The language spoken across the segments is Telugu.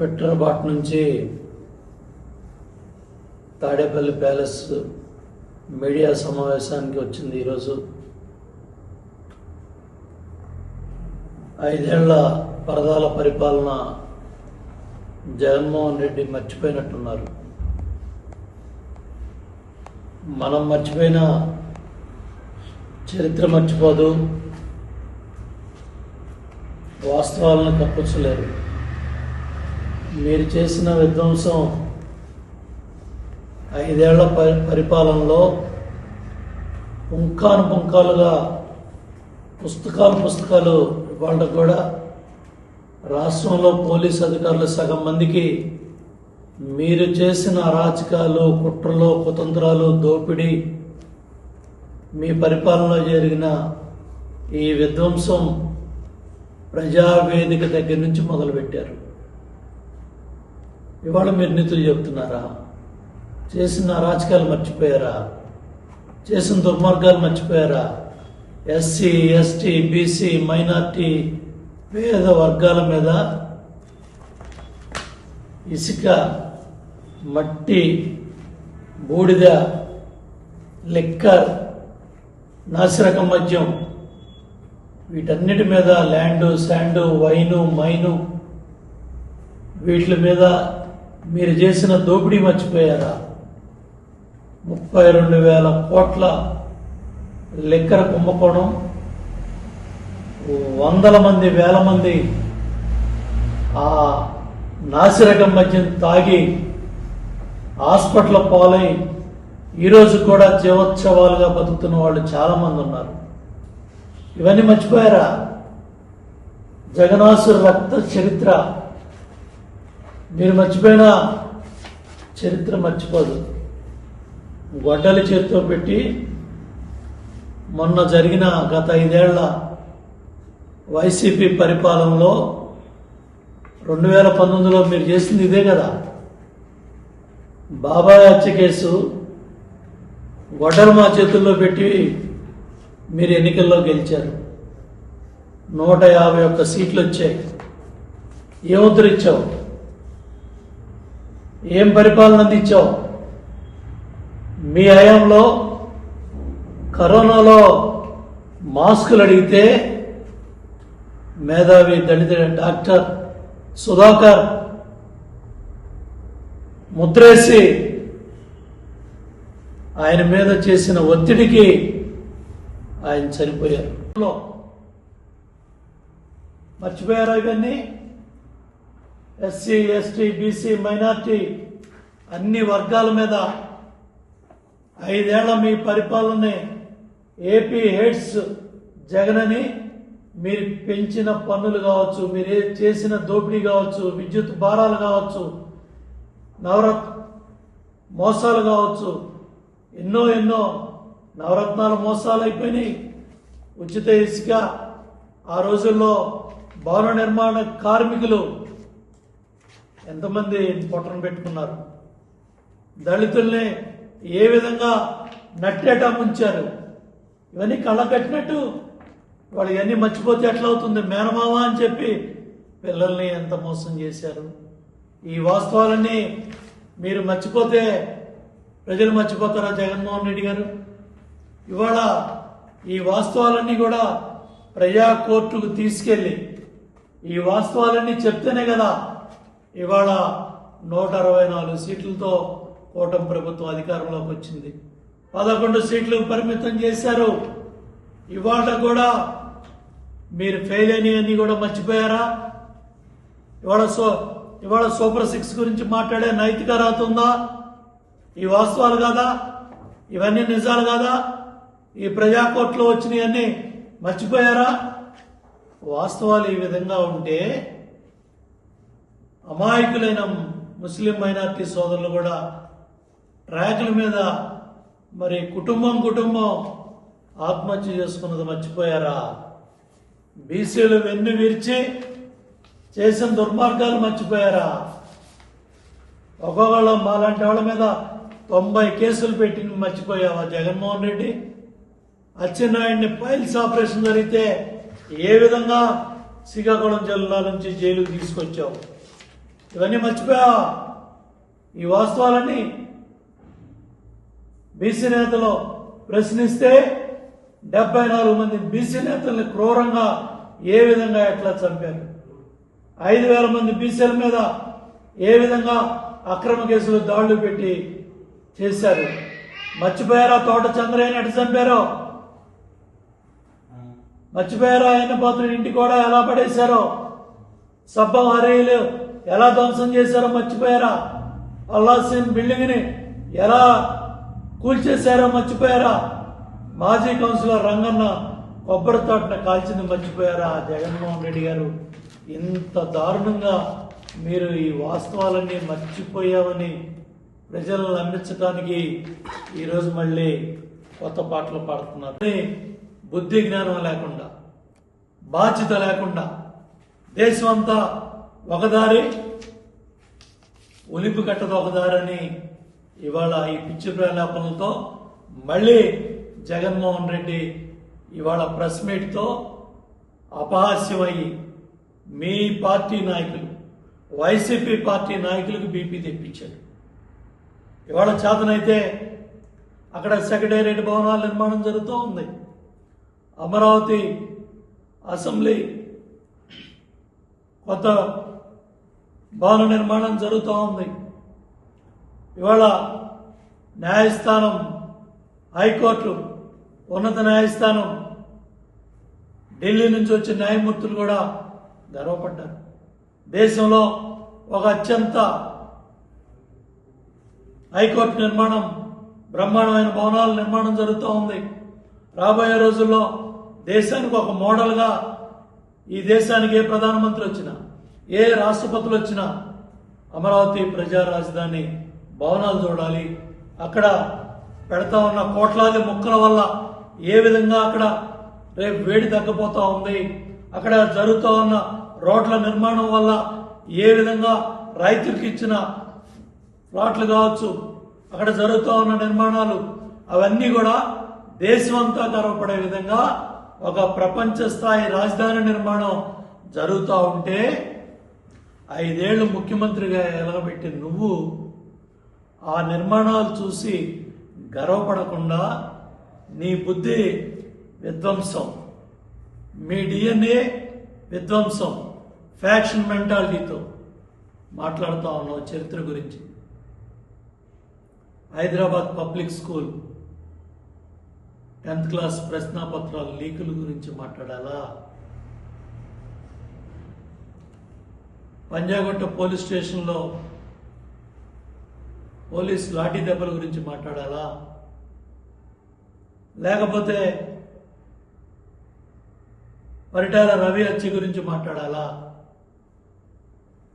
ట్విట్టర్ నుంచి తాడేపల్లి ప్యాలెస్ మీడియా సమావేశానికి వచ్చింది. ఈరోజు 5 ఏళ్ల పరదాల పరిపాలన జగన్మోహన్ రెడ్డి మర్చిపోయినట్టున్నారు. మనం మర్చిపోయిన చరిత్ర మర్చిపోదు, వాస్తవాలను కప్పించలేరు. మీరు చేసిన విధ్వంసం 5 ఏళ్ల పరిపాలనలో పుంకాలుగా పుస్తకాలు ఇవాళ కూడా రాష్ట్రంలో పోలీస్ అధికారులు సగం మందికి మీరు చేసిన అరాచకాలు, కుట్రలు, కుతంత్రాలు, దోపిడీ, మీ పరిపాలనలో జరిగిన ఈ విధ్వంసం ప్రజావేదిక దగ్గర నుంచి మొదలుపెట్టారు. ఇవాళ మీరు నీతులు చెబుతున్నారా? చేసిన అరాచకాలు మర్చిపోయారా? చేసిన దుర్మార్గాలు మర్చిపోయారా? ఎస్సీ, ఎస్టీ, బీసీ, మైనార్టీ, పేద వర్గాల మీద ఇసుక, మట్టి, బూడిద, లిక్కర్, నాసిరకం మద్యం, వీటన్నిటి మీద ల్యాండు, శాండు, వైను, మైను, వీటి మీద మీరు చేసిన దోపిడీ మర్చిపోయారా? 32,000 కోట్ల లిక్కర్ కుంభకోణం, వందల మంది, వేల మంది ఆ నాసిరకం మద్యం తాగి హాస్పిటల్ పాలై ఈరోజు కూడా జీవోత్సవాలుగా బతుకుతున్న వాళ్ళు చాలామంది ఉన్నారు. ఇవన్నీ మర్చిపోయారా? జగనాసుర రక్త చరిత్ర మీరు మర్చిపోయిన చరిత్ర మర్చిపోదు. గొడ్డలి చేతితో పెట్టి మొన్న జరిగిన గత 5 ఏళ్ల వైసీపీ పరిపాలనలో 2019లో మీరు చేసింది ఇదే కదా. బాబాయ్ హత్య కేసు గొడ్డలు మా చేతుల్లో పెట్టి మీరు ఎన్నికల్లో గెలిచారు. 151 సీట్లు వచ్చాయి. ఏం ఉద్ధరించావు? ఏం పరిపాలన అందించావు? మీ హయాంలో కరోనాలో మాస్కులు అడిగితే మేధావి దళిత డాక్టర్ సుధాకర్ ముద్రేసి ఆయన మీద చేసిన ఒత్తిడికి ఆయన చనిపోయారు. మర్చిపోయారా ఇవన్నీ? ఎస్సీ, ఎస్టీ, బీసీ, మైనార్టీ అన్ని వర్గాల మీద 5 ఏళ్ల మీ పరిపాలనని ఏపీ హెడ్స్ జగన్ అని మీరు పెంచిన పన్నులు కావచ్చు, మీరు చేసిన దోపిడీ కావచ్చు, విద్యుత్ భారాలు కావచ్చు, మోసాలు కావచ్చు, ఎన్నో నవరత్నాల మోసాలు అయిపోయినాయి. ఉచిత ఇసుక, ఆ రోజుల్లో భవన నిర్మాణ కార్మికులు ఎంతమంది పొట్టను పెట్టుకున్నారు? దళితుల్ని ఏ విధంగా నట్టేటా ముంచారు? ఇవన్నీ కళ్ళ కట్టినట్టు వాళ్ళు ఇవన్నీ మర్చిపోతే ఎట్లా అవుతుంది? మేనమామ అని చెప్పి పిల్లల్ని ఎంత మోసం చేశారు? ఈ వాస్తవాలన్నీ మీరు మర్చిపోతే ప్రజలు మర్చిపోతారా? జగన్మోహన్ రెడ్డి గారు ఇవాళ ఈ వాస్తవాలన్నీ కూడా ప్రజా కోర్టుకు తీసుకెళ్ళి ఈ వాస్తవాలన్నీ చెప్తేనే కదా ఇవాళ 164 సీట్లతో కూటమి ప్రభుత్వం అధికారంలోకి వచ్చింది. 11 సీట్లకు పరిమితం చేశారు. ఇవాళ కూడా మీరు ఫెయిల్ అయినవన్నీ కూడా మర్చిపోయారా? ఇవాళ సూపర్ 6 గురించి మాట్లాడే నైతిక అర్హత ఉందా? ఈ వాస్తవాలు కాదా? ఇవన్నీ నిజాలు కాదా? ఈ ప్రజా కోర్టులో వచ్చినవన్నీ మర్చిపోయారా? వాస్తవాలు ఈ విధంగా ఉంటే అమాయకులైన ముస్లిం మైనార్టీ సోదరులు కూడా ట్రాకుల మీద మరి కుటుంబం ఆత్మహత్య చేసుకున్నది మర్చిపోయారా? బీసీలు వెన్ను విరిచి చేసిన దుర్మార్గాలు మర్చిపోయారా? ఒక్కొక్కళ్ళ మాలాంటి వాళ్ళ మీద 90 కేసులు పెట్టి మర్చిపోయావా జగన్మోహన్ రెడ్డి? అచ్చెన్నాయుడిని ఫైల్స్ ఆపరేషన్ జరిగితే ఏ విధంగా శ్రీకాకుళం జిల్లా నుంచి జైలుకు తీసుకొచ్చావు? ఇవన్నీ మర్చిపోయా. ఈ వాస్తవాలన్నీ బీసీ నేతలు ప్రశ్నిస్తే 74 మంది బీసీ నేతల్ని క్రూరంగా ఏ విధంగా ఎట్లా చంపారు, 5,000 మంది బీసీల మీద ఏ విధంగా అక్రమ కేసులు దాడులు పెట్టి చేశారు. మర్చిపోయారా? తోట చంద్రయ్యని ఎట్లా చంపారో మర్చిపోయారా? ఆయన పాత్రుడి ఇంటి కూడా ఎలా పడేశారో, సబ్బం హరీలు ఎలా ధ్వంసం చేశారో మర్చిపోయారా? అల్లాసీన్ బిల్డింగ్ ని ఎలా కూల్చేశారో మర్చిపోయారా? మాజీ కౌన్సిలర్ రంగన్న కొబ్బరి తోటను కాల్చింది మర్చిపోయారా? జగన్మోహన్ రెడ్డి గారు ఇంత దారుణంగా మీరు ఈ వాస్తవాలన్నీ మర్చిపోయామని ప్రజలను నమ్మించడానికి ఈరోజు మళ్ళీ కొత్త పాటలు పాడుతున్నారు. బుద్ధి జ్ఞానం లేకుండా, బాధ్యత లేకుండా దేశం అంతా ఒకదారి, ఉలిపి కట్టదు ఒకదారని ఇవాళ ఈ పిచ్చి ప్రలాపనలతో మళ్ళీ జగన్మోహన్ రెడ్డి ఇవాళ ప్రెస్ మీట్తో అపహాస్యమయ్యి మీ పార్టీ నాయకులు, వైసీపీ పార్టీ నాయకులకు బీపీ తెప్పించారు. ఇవాళ చేతనైతే అక్కడ సెక్రటేరియట్ భవనాల నిర్మాణం జరుగుతూ ఉంది. అమరావతి అసెంబ్లీ కొత్త భవన నిర్మాణం జరుగుతూ ఉంది. ఇవాళ న్యాయస్థానం, హైకోర్టు, ఉన్నత న్యాయస్థానం, ఢిల్లీ నుంచి వచ్చిన న్యాయమూర్తులు కూడా గర్వపడ్డారు. దేశంలో ఒక అత్యంత హైకోర్టు నిర్మాణం, బ్రహ్మాండమైన భవనాల నిర్మాణం జరుగుతూ ఉంది. రాబోయే రోజుల్లో దేశానికి ఒక మోడల్గా ఈ దేశానికి ఏ ప్రధానమంత్రి వచ్చినా, ఏ రాష్ట్రపతులు వచ్చినా అమరావతి ప్రజా రాజధాని భవనాలు చూడాలి. అక్కడ పెడతా ఉన్న కోట్లాది మొక్కల వల్ల ఏ విధంగా అక్కడ రేపు వేడి తగ్గిపోతూ ఉంది, అక్కడ జరుగుతూ ఉన్న రోడ్ల నిర్మాణం వల్ల ఏ విధంగా రైతులకు ఇచ్చిన ప్లాట్లు కావచ్చు, అక్కడ జరుగుతూ ఉన్న నిర్మాణాలు అవన్నీ కూడా దేశమంతా గర్వపడే విధంగా ఒక ప్రపంచ స్థాయి రాజధాని నిర్మాణం జరుగుతూ ఉంటే 5 ఏళ్ళు ముఖ్యమంత్రిగా ఎలగబెట్టి నువ్వు ఆ నిర్మాణాలు చూసి గర్వపడకుండా నీ బుద్ధి విధ్వంసం, మీ డిఎన్ఏ విధ్వంసం, ఫ్యాక్షన్ మెంటాలిటీతో మాట్లాడుతూ ఉన్నావు చరిత్ర గురించి. Hyderabad public school 10th class ప్రశ్నాపత్రాల లీకుల గురించి మాట్లాడాలా? పంజాగుట్ట పోలీస్ స్టేషన్లో పోలీస్ లాఠీ దెబ్బల గురించి మాట్లాడాలా? లేకపోతే పరిటాల రవి హత్య గురించి మాట్లాడాలా?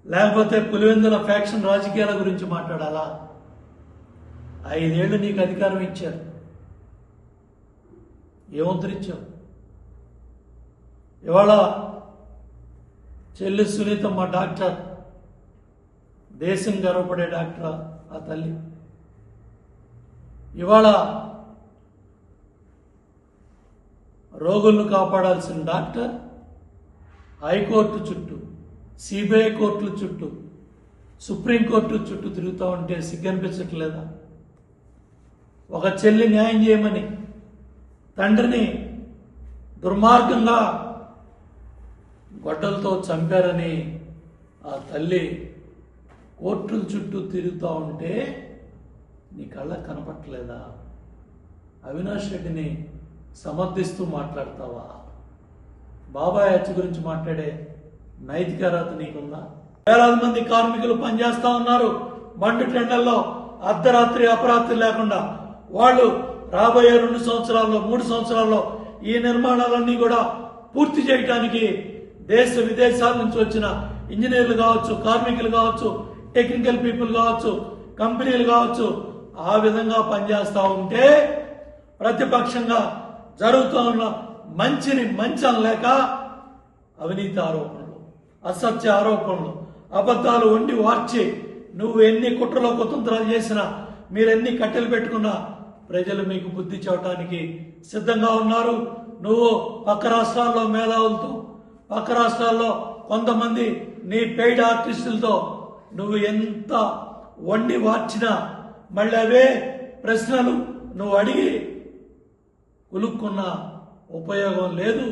లేకపోతే పులివెందుల ఫ్యాక్షన్ రాజకీయాల గురించి మాట్లాడాలా? 5 ఏళ్ళు నీకు అధికారం ఇచ్చారు, ఏమంతరిచ్చావు? ఇవాళ చెల్లి సునీత మా డాక్టర్, దేశం గర్వపడే డాక్టర్ ఆ తల్లి. ఇవాళ రోగులను కాపాడాల్సిన డాక్టర్ హైకోర్టు చుట్టూ, సిబిఐ కోర్టుల చుట్టూ, సుప్రీంకోర్టు చుట్టూ తిరుగుతూ ఉంటే సిగ్గనిపించట్లేదా? ఒక చెల్లి న్యాయం చేయమని తండ్రిని దుర్మార్గంగా గొడ్డలతో చంపారని ఆ తల్లి కోర్టుల చుట్టూ తిరుగుతూ ఉంటే నీ కళ్ళకు కనపట్టలేదా? అవినాష్ రెడ్డిని సమర్థిస్తూ మాట్లాడతావా? బాబాయ్ హత్య గురించి మాట్లాడే నైతిక అర్హత నీకుందా? వేలాది మంది కార్మికులు పనిచేస్తా ఉన్నారు మండు టెండల్లో, అర్ధరాత్రి అపరాత్రి లేకుండా. వాళ్ళు రాబోయే 2 సంవత్సరాల్లో 3 సంవత్సరాల్లో ఈ నిర్మాణాలన్నీ కూడా పూర్తి చేయడానికి దేశ విదేశాల నుంచి వచ్చిన ఇంజనీర్లు కావచ్చు, కార్మికులు కావచ్చు, టెక్నికల్ పీపుల్ కావచ్చు, కంపెనీలు కావచ్చు, ఆ విధంగా పనిచేస్తూ ఉంటే ప్రతిపక్షంగా జరుగుతూ ఉన్న మంచిని మంచం లేక అవినీతి ఆరోపణలు, అసత్య ఆరోపణలు, అబద్ధాలు వండి వార్చి నువ్వు ఎన్ని కుట్రలో కుతంత్రాలు చేసినా, మీరెన్ని కట్టెలు పెట్టుకున్నా ప్రజలు మీకు బుద్ధి చెప్పడానికి సిద్ధంగా ఉన్నారు. నువ్వు పక్క రాష్ట్రాల్లో మేధావులతో, పక్క రాష్ట్రాల్లో కొంతమంది నీ పెయిడ్ ఆర్టిస్టులతో నువ్వు ఎంత వండి వార్చినా మళ్ళీ అవే ప్రశ్నలు నువ్వు అడిగి కులుక్కున్న ఉపయోగం లేదు.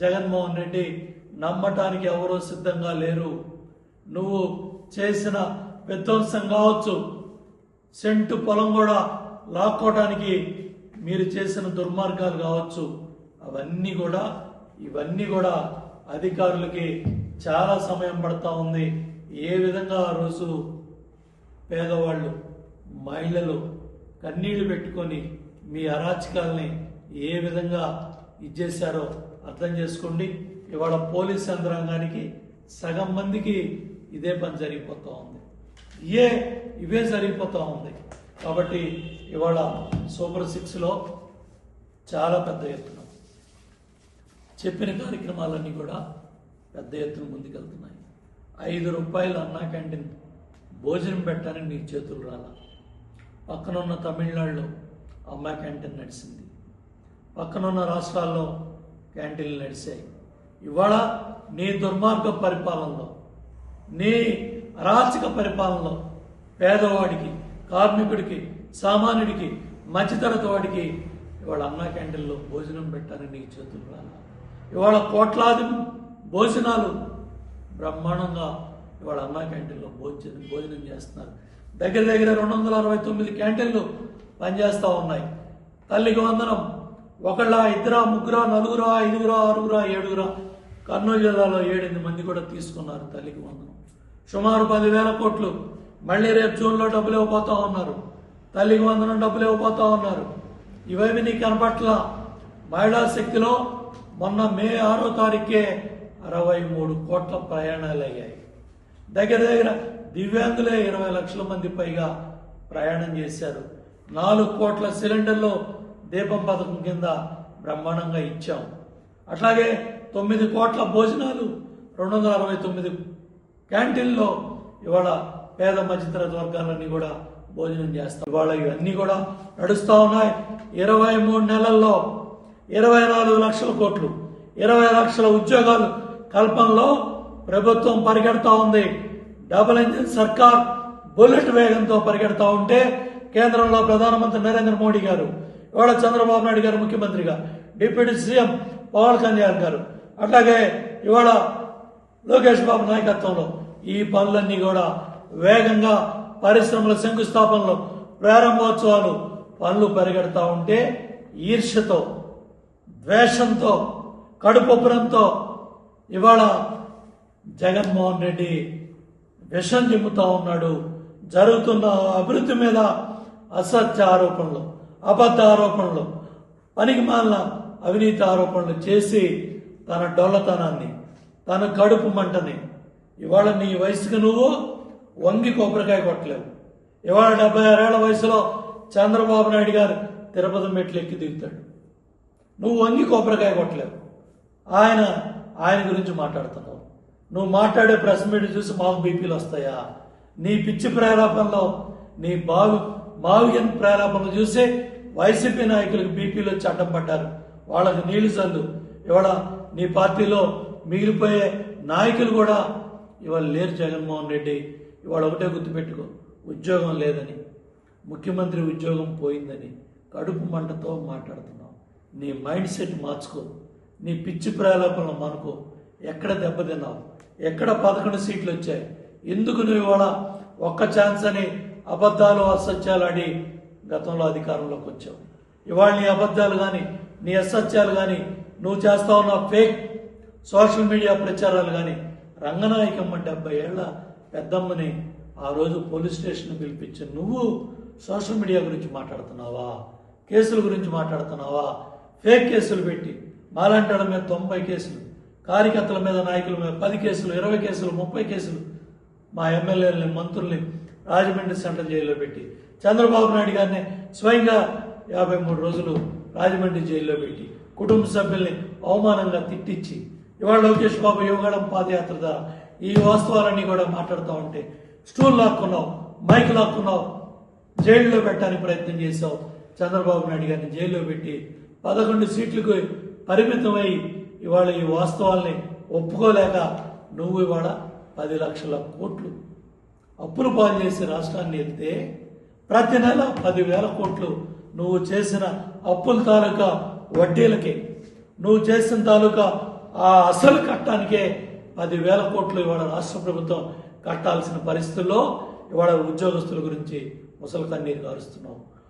జగన్మోహన్ రెడ్డి నమ్మటానికి ఎవరూ సిద్ధంగా లేరు. నువ్వు చేసిన విధ్వంసం కావచ్చు, సెంటు పొలం కూడా లాక్కోవడానికి మీరు చేసిన దుర్మార్గాలు కావచ్చు, ఇవన్నీ కూడా అధికారులకి చాలా సమయం పడతా ఉంది. ఏ విధంగా ఆ రోజు పేదవాళ్ళు, మహిళలు కన్నీళ్లు పెట్టుకొని మీ అరాచకాలని ఏ విధంగా ఇచ్చేశారో అర్థం చేసుకోండి. ఇవాళ పోలీస్ యంత్రాంగానికి సగం మందికి ఇదే పని జరిగిపోతూ ఉంది, ఇవే జరిగిపోతూ ఉంది. కాబట్టి ఇవాళ సూపర్ 6లో చాలా పెద్ద ఎత్తున చెప్పిన కార్యక్రమాలన్నీ కూడా పెద్ద ఎత్తున ముందుకెళ్తున్నాయి. 5 రూపాయలు అన్నా క్యాంటీన్ భోజనం పెట్టాలని నీ చేతులు రాలా. పక్కనున్న తమిళనాడులో అమ్మా క్యాంటీన్ నడిచింది, పక్కనున్న రాష్ట్రాల్లో క్యాంటీన్లు నడిచాయి. ఇవాళ నీ దుర్మార్గ పరిపాలనలో, నీ అరాచక పరిపాలనలో పేదవాడికి, కార్మికుడికి, సామాన్యుడికి, మధ్యతరగతి వాడికి ఇవాళ అన్నా క్యాంటీన్లో భోజనం పెట్టాలని నీ చేతులు రాలా. ఇవాళ కోట్లాది భోజనాలు బ్రహ్మాండంగా ఇవాళ అన్నా క్యాంటీన్లో భోజనం చేస్తున్నారు. దగ్గర 269 క్యాంటీన్లు పనిచేస్తూ ఉన్నాయి. తల్లికి వందనం ఒకళ్ళ, ఇద్దరా, ముగ్గురా, నలుగురా, 5గురా, 6గురా, 7గురా, కర్నూలు జిల్లాలో 7-8 మంది కూడా తీసుకున్నారు తల్లికి వందనం. సుమారు 10,000 కోట్లు మళ్ళీ రేపు జూన్లో డబ్బులు ఇవ్వబోతా ఉన్నారు. తల్లికి వందనం డబ్బులు ఇవ్వబోతా ఉన్నారు. ఇవేమి నీకు కనపట్ల. మహిళా శక్తిలో మొన్న మే 6వ తారీఖే 63 కోట్ల ప్రయాణాలు అయ్యాయి. దగ్గర దివ్యాంగులే 20 లక్షల మంది పైగా ప్రయాణం చేశారు. 4 కోట్ల సిలిండర్లు దీపం పథకం కింద బ్రహ్మాండంగా ఇచ్చాం. అట్లాగే 9 కోట్ల భోజనాలు 269 క్యాంటీన్లో ఇవాళ పేద మధ్యతరగతి వర్గాలన్నీ కూడా భోజనం చేస్తాం. ఇవాళ ఇవన్నీ కూడా నడుస్తూ ఉన్నాయి. 23 నెలల్లో 24 లక్షల కోట్లు, 20 లక్షల ఉద్యోగాలు కల్పనలో ప్రభుత్వం పరిగెడతా ఉంది. డబుల్ ఇంజిన్ సర్కార్ బుల్లెట్ వేగంతో పరిగెడతా ఉంటే కేంద్రంలో ప్రధానమంత్రి నరేంద్ర మోడీ గారు, ఇవాళ చంద్రబాబు నాయుడు గారు ముఖ్యమంత్రిగా, డిప్యూటీ సీఎం పవన్ కళ్యాణ్ గారు, అట్లాగే ఇవాళ లోకేష్ బాబు నాయకత్వంలో ఈ పనులన్నీ కూడా వేగంగా పరిశ్రమల శంకుస్థాపనలు, ప్రారంభోత్సవాలు పనులు పరిగెడతా ఉంటే ఈర్ష్యతో, ద్వేషంతో, కడుపొప్పురంతో ఇవాళ జగన్మోహన్ రెడ్డి విషం చిమ్ముతా ఉన్నాడు. జరుగుతున్న అభివృద్ధి మీద అసత్య ఆరోపణలు, అబద్ధ ఆరోపణలు, పనికిమాలిన అవినీతి ఆరోపణలు చేసి తన డొల్లతనాన్ని, తన కడుపు మంటని, ఇవాళ నీ వయసుకు నువ్వు వంగి కొబ్బరికాయ కొట్టలేవు. ఇవాళ 76 ఏళ్ల వయసులో చంద్రబాబు నాయుడు గారు తిరుపతి మెట్లు ఎక్కి దిగుతాడు. నువ్వు వంగి కొబ్బరికాయ కొట్టలేవు. ఆయన గురించి మాట్లాడుతున్నావు. నువ్వు మాట్లాడే ప్రెస్ మీట్ చూసి మాకు బీపీలు వస్తాయా? నీ పిచ్చి ప్రేలాపనలో, నీ మావియన్ ప్రేలాపనలు చూసి వైసీపీ నాయకులకు బీపీలు వచ్చి అడ్డం పడ్డారు. వాళ్ళకి నీళ్లు చల్లు. ఇవాళ నీ పార్టీలో మిగిలిపోయే నాయకులు కూడా ఇవాళ లేరు. జగన్మోహన్ రెడ్డి ఇవాళ ఒకటే గుర్తుపెట్టుకో, ఉద్యోగం లేదని, ముఖ్యమంత్రి ఉద్యోగం పోయిందని కడుపు మంటతో మాట్లాడుతున్నావు. నీ మైండ్ సెట్ మార్చుకో. నీ పిచ్చి ప్రలాపనలు మానుకో. ఎక్కడ దెబ్బతిన్నావు? ఎక్కడ 11 సీట్లు వచ్చాయి? ఎందుకు నువ్వు ఇవాళ ఒక్క ఛాన్స్ అని అబద్ధాలు, అసత్యాలు ఆడి గతంలో అధికారంలోకి వచ్చావు? ఇవాళ నీ అబద్ధాలు కానీ, నీ అసత్యాలు కానీ, నువ్వు చేస్తా ఉన్న ఫేక్ సోషల్ మీడియా ప్రచారాలు కానీ, రంగనాయకమ్మ 70 ఏళ్ల పెద్దమ్మని ఆ రోజు పోలీస్ స్టేషన్ పిలిపించి నువ్వు సోషల్ మీడియా గురించి మాట్లాడుతున్నావా? కేసుల గురించి మాట్లాడుతున్నావా? ఫేక్ కేసులు పెట్టి మాలాంటి వాళ్ళ మీద 90 కేసులు, కార్యకర్తల మీద, నాయకుల మీద 10 కేసులు, 20 కేసులు, 30 కేసులు, మా ఎమ్మెల్యేలని, మంత్రుల్ని రాజమండ్రి సెంట్రల్ జైల్లో పెట్టి, చంద్రబాబు నాయుడు గారిని స్వయంగా 53 రోజులు రాజమండ్రి జైల్లో పెట్టి, కుటుంబ సభ్యుల్ని అవమానంగా తిట్టించి, ఇవాళ లోకేష్ బాబు యువగడం పాదయాత్ర ద్వారా ఈ వాస్తవాలన్నీ కూడా మాట్లాడుతూ ఉంటే స్టూల్ లాక్కున్నావు, మైక్ లాక్కున్నావు, జైల్లో పెట్టడానికి ప్రయత్నం చేశావు. చంద్రబాబు నాయుడు గారిని జైల్లో పెట్టి 11 సీట్లకు పరిమితమై ఇవాళ ఈ వాస్తవాల్ని ఒప్పుకోలేక నువ్వు ఇవాళ 10 లక్షల కోట్లు అప్పులు పాలు చేసి రాష్ట్రాన్ని వెళ్తే ప్రతి నెల 10,000 కోట్లు నువ్వు చేసిన అప్పుల తాలూకా వడ్డీలకి, నువ్వు చేసిన తాలూకా ఆ అసలు కట్టడానికే 10,000 కోట్లు ఇవాళ రాష్ట్ర ప్రభుత్వం కట్టాల్సిన పరిస్థితుల్లో ఇవాళ ఉద్యోగస్తుల గురించి ముసలి కన్నీరు కారుస్తున్నావు.